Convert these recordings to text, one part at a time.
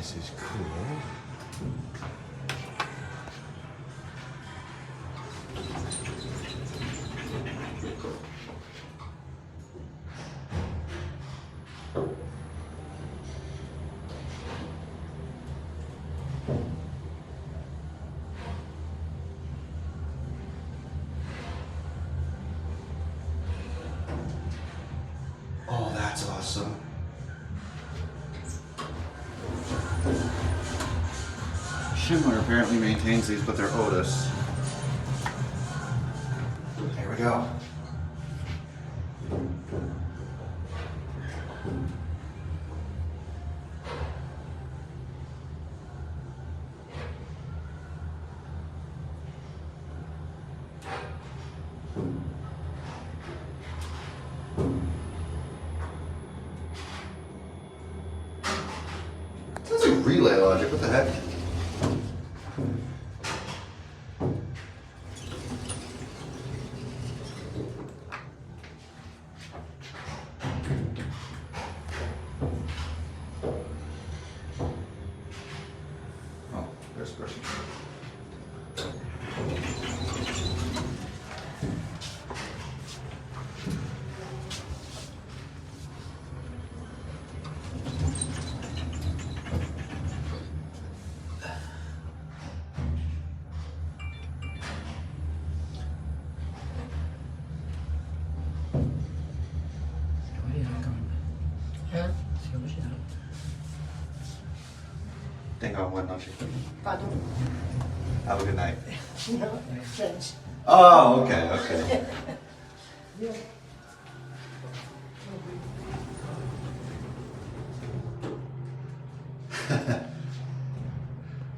This is cool. Oh, that's awesome. Schindler apparently maintains these, but they're Otis. Here we go. Sounds like relay logic, what the heck? Oh, there's a question. Tenga buena noche. Pardon? Have a good night. No, French. Oh, okay, okay.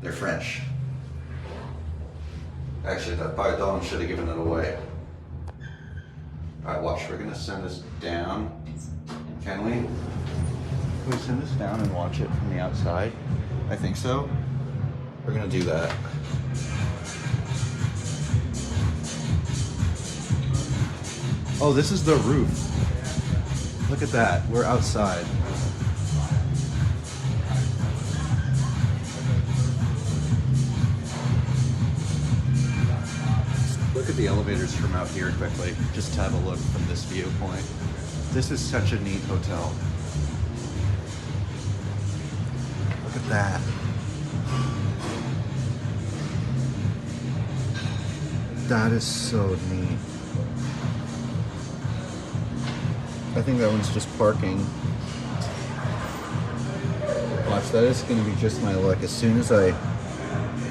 They're French. Actually, that pardon should have given it away. Alright, watch. We're gonna send this down. Can we? Can we send this down and watch it from the outside? I think so. We're gonna do that. Oh, this is the roof. Look at that. We're outside. Look at the elevators from out here quickly, just to have a look from this viewpoint. This is such a neat hotel. Look at that. That is so neat. I think that one's just parking. Watch, that is going to be just my luck. As soon as I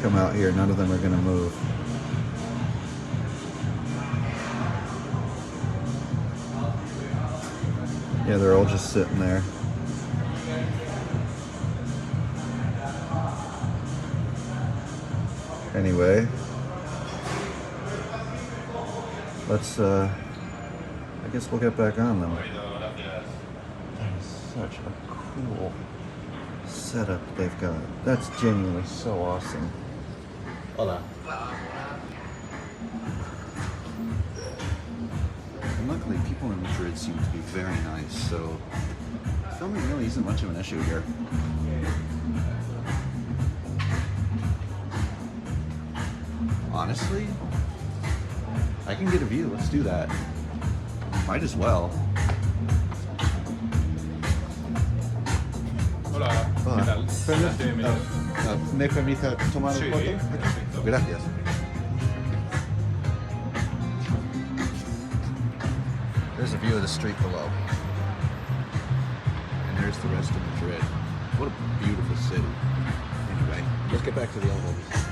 come out here, none of them are going to move. Yeah, they're all just sitting there. Anyway, let's, I guess we'll get back on them. That is such a cool setup they've got. That's genuinely so awesome. Hola. And luckily, people in Madrid seem to be very nice, so filming really isn't much of an issue here. Honestly, I can get a view. Let's do that. Might as well. Hola, ¿qué tal? ¿Me permite tomar Sí, una foto? perfecto. Gracias. There's a view of the street below. And there's the rest of Madrid. What a beautiful city. Anyway, let's get back to the elevators.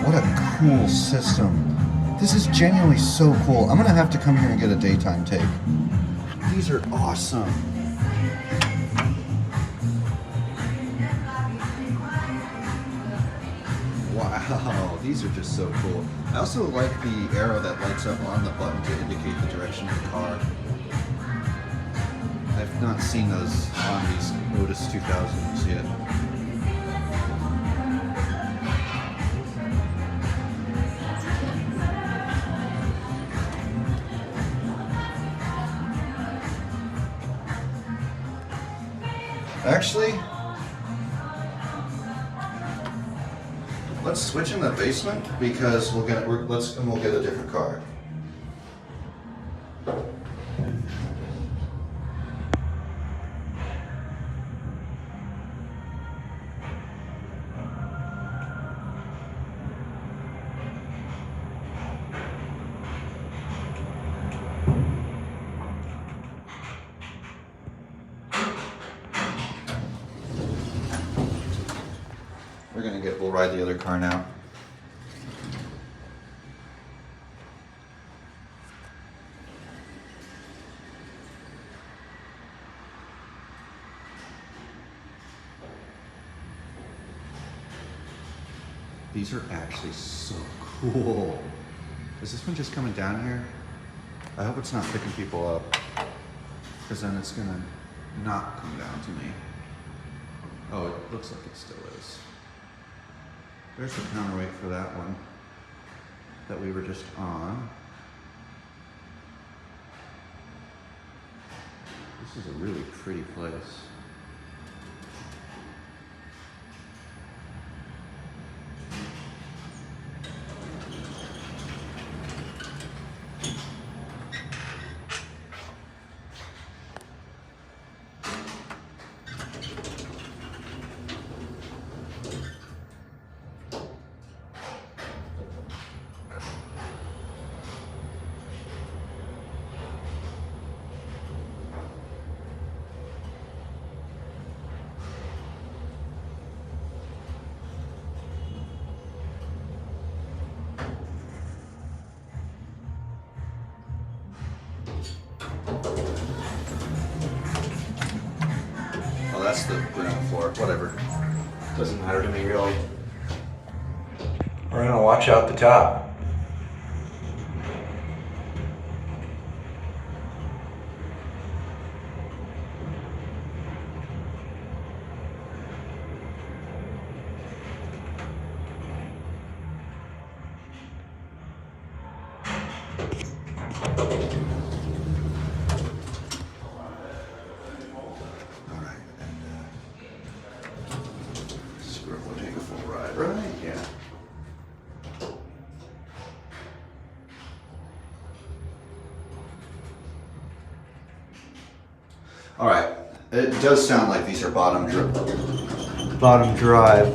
What a cool system. This is genuinely so cool. I'm gonna have to come here and get a daytime take. These are awesome. Wow, these are just so cool. I also like the arrow that lights up on the button to indicate the direction of the car. I've not seen those on these Otis 2000s yet. Actually, let's switch in the basement because we'll get a different car. We'll ride the other car now. These are actually so cool. Is this one just coming down here? I hope it's not picking people up, because then it's gonna not come down to me. Oh, it looks like it still is. There's the counterweight for that one that we were just on. This is a really pretty place. That's the ground floor, whatever. Doesn't matter to me really. We're gonna watch out the top. Right? Yeah. All right. It does sound like these are bottom drive.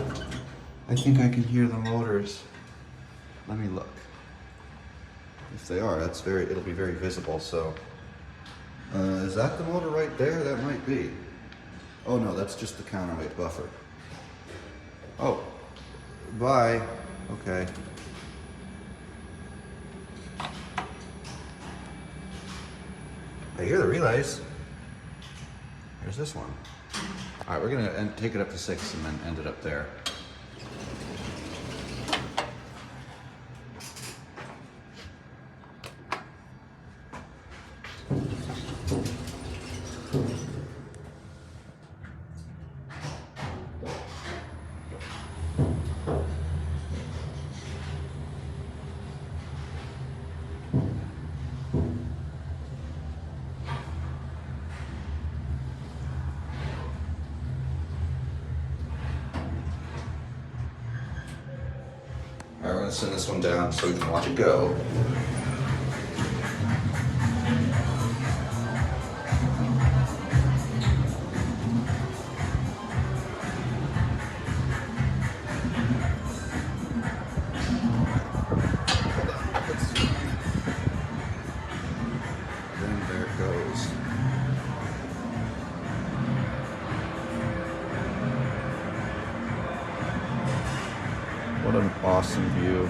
I think I can hear the motors. Let me look. If they are, it'll be very visible. So, is that the motor right there? That might be. Oh no, that's just the counterweight buffer. Oh. Bye. Okay. I hear the relays. There's this one. All right, we're gonna take it up to 6 and then end it up there. All right, we're gonna send this one down so we can watch it go. Then there it goes. What an awesome view.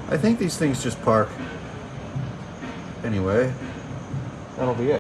I think these things just park. Anyway, that'll be it.